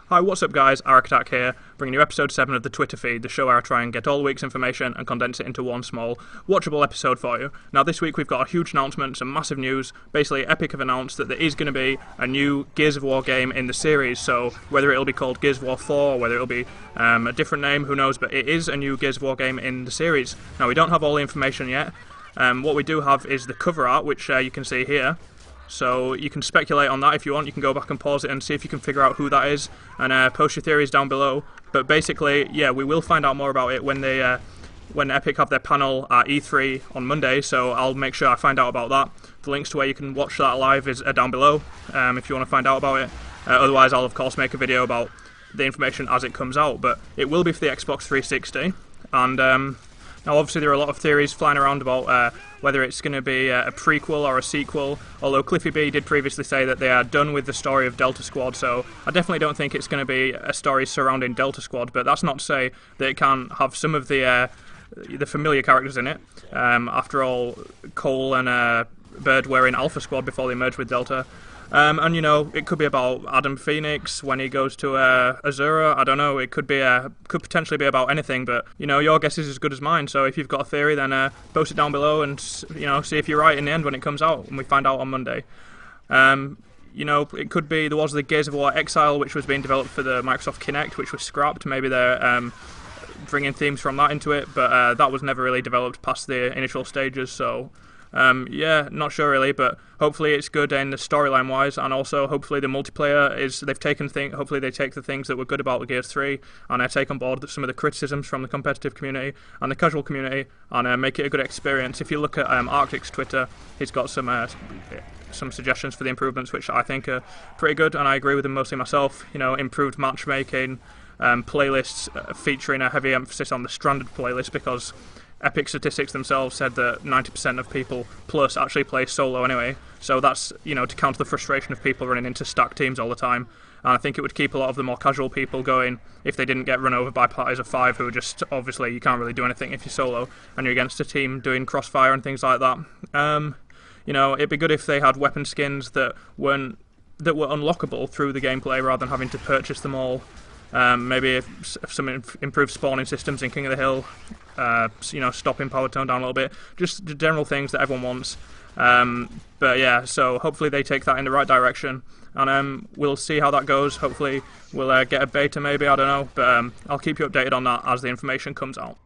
Hi, what's up guys, Arakk here, bringing you episode 7 of the Twitter feed, the show where I try and get all the week's information and condense it into one small, watchable episode for you. Now this week we've got a huge announcement, some massive news. Basically, Epic have announced that there is going to be a new Gears of War game in the series, so whether it'll be called Gears of War 4 or whether it'll be a different name, who knows, but it is a new Gears of War game in the series. Now we don't have all the information yet. What we do have is the cover art, which you can see here. So you can speculate on that if you want. You can go back and pause it and see if you can figure out who that is, and post your theories down below. But basically, yeah, we will find out more about it when they when Epic have their panel at E3 on Monday. So I'll make sure I find out about that. The links to where you can watch that live are down below if you want to find out about it. Otherwise, I'll of course make a video about the information as it comes out. But it will be for the Xbox 360, and now obviously there are a lot of theories flying around about whether it's going to be a prequel or a sequel, although Cliffy B did previously say that they are done with the story of Delta Squad, so I definitely don't think it's going to be a story surrounding Delta Squad, but that's not to say that it can have some of the familiar characters in it. After all, Cole and Bird were in Alpha Squad before they merged with Delta. And you know, it could be about Adam Fenix when he goes to Azura. I don't know. It could potentially be about anything. But you know, your guess is as good as mine. So if you've got a theory, then post it down below and you know, see if you're right in the end when it comes out and we find out on Monday. You know, it could be there was the Gears of War Exile, which was being developed for the Microsoft Kinect, which was scrapped. Maybe they're bringing themes from that into it, but that was never really developed past the initial stages. So. Yeah, not sure really, but hopefully it's good in the storyline wise, and also hopefully the multiplayer is hopefully they take the things that were good about the Gears 3 and take on board some of the criticisms from the competitive community and the casual community and make it a good experience. If you look at Arctic's Twitter, he's got some suggestions for the improvements which I think are pretty good, and I agree with them mostly myself. You know, improved matchmaking, playlists featuring a heavy emphasis on the stranded playlist, because Epic statistics themselves said that 90% of people plus actually play solo anyway, so that's, you know, to counter the frustration of people running into stacked teams all the time. And I think it would keep a lot of the more casual people going if they didn't get run over by parties of 5 who just, obviously you can't really do anything if you're solo and you're against a team doing crossfire and things like that. You know, it'd be good if they had weapon skins that were unlockable through the gameplay rather than having to purchase them all. Maybe some improved spawning systems in King of the Hill, you know, stopping power tone down a little bit, just the general things that everyone wants. But yeah, so hopefully they take that in the right direction, and we'll see how that goes. Hopefully we'll get a beta maybe, I don't know, but I'll keep you updated on that as the information comes out.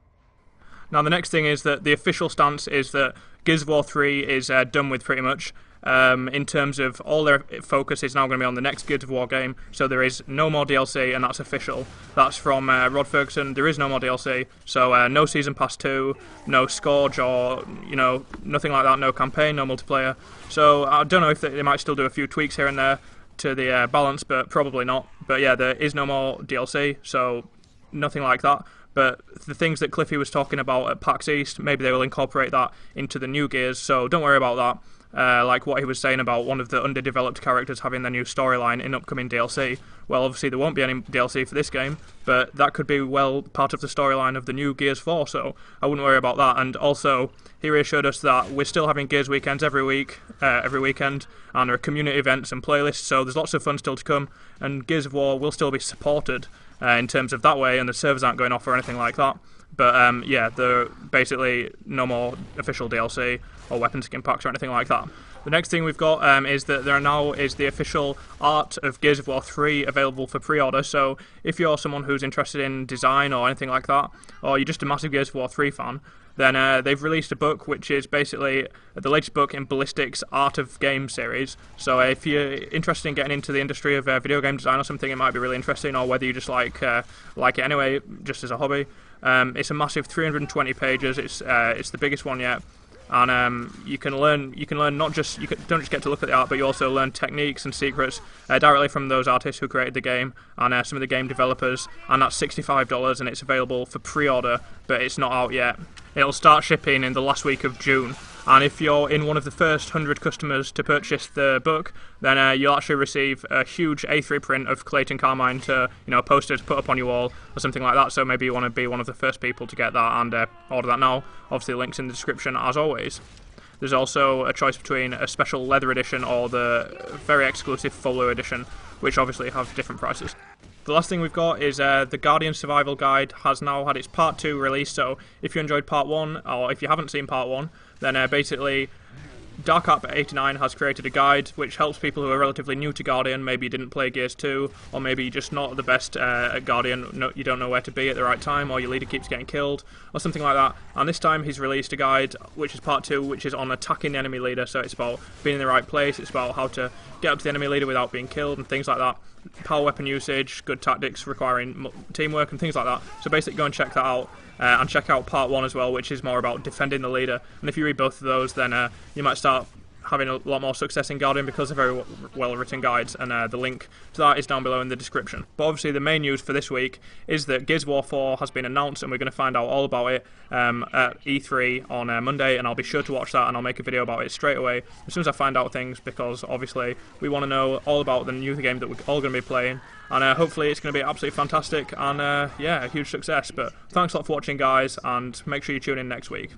Now the next thing is that the official stance is that Gears of War 3 is done with pretty much. In terms of all their focus is now going to be on the next Gears of War game, so there is no more DLC, and that's official. That's from Rod Ferguson. There is no more DLC, so no Season Pass 2, no Scourge, or you know, nothing like that, no campaign, no multiplayer. So I don't know if they might still do a few tweaks here and there to the balance, but probably not. But yeah, there is no more DLC, so nothing like that. But the things that Cliffy was talking about at PAX East, maybe they will incorporate that into the new Gears, so don't worry about that. Like what he was saying about one of the underdeveloped characters having their new storyline in upcoming DLC. Well, obviously there won't be any DLC for this game, but that could be well part of the storyline of the new Gears 4, so I wouldn't worry about that. And also, he reassured us that we're still having Gears weekends every weekend, and there are community events and playlists, so there's lots of fun still to come, and Gears of War will still be supported in terms of that way, and the servers aren't going off or anything like that. But yeah, there are basically no more official DLC or weapon skin packs or anything like that. The next thing we've got is that there now is the official art of Gears of War 3 available for pre-order, so if you're someone who's interested in design or anything like that, or you're just a massive Gears of War 3 fan, then they've released a book which is basically the latest book in Ballistic's Art of Game series. So if you're interested in getting into the industry of video game design or something, it might be really interesting, or whether you just like it anyway, just as a hobby. It's a massive 320 pages. It's the biggest one yet, and you can learn not just don't just get to look at the art, but you also learn techniques and secrets directly from those artists who created the game and some of the game developers. And that's $65, and it's available for pre-order, but it's not out yet. It'll start shipping in the last week of June. And if you're in one of the first 100 customers to purchase the book, then you'll actually receive a huge A3 print of Clayton Carmine to, you know, poster to put up on your wall or something like that. So maybe you want to be one of the first people to get that and order that now. Obviously, the link's in the description as always. There's also a choice between a special leather edition or the very exclusive folio edition, which obviously have different prices. The last thing we've got is the Guardian Survival Guide has now had its Part 2 released, so if you enjoyed Part 1, or if you haven't seen Part 1, then basically Arakk89 has created a guide which helps people who are relatively new to Guardian. Maybe you didn't play Gears 2, or maybe you're just not the best at Guardian, you don't know where to be at the right time, or your leader keeps getting killed, or something like that. And this time he's released a guide, which is Part 2, which is on attacking the enemy leader, so it's about being in the right place, it's about how to get up to the enemy leader without being killed, and things like that. Power weapon usage, good tactics requiring teamwork, and things like that. So basically go and check that out. And check out Part 1 as well, which is more about defending the leader. And if you read both of those, then you might start having a lot more success in Guardian because they're very well written guides, and the link to that is down below in the description. But obviously the main news for this week is that Gears of War 4 has been announced, and we're going to find out all about it at E3 on Monday, and I'll be sure to watch that, and I'll make a video about it straight away as soon as I find out things, because obviously we want to know all about the new game that we're all going to be playing. And hopefully it's going to be absolutely fantastic and, yeah, a huge success. But thanks a lot for watching, guys, and make sure you tune in next week.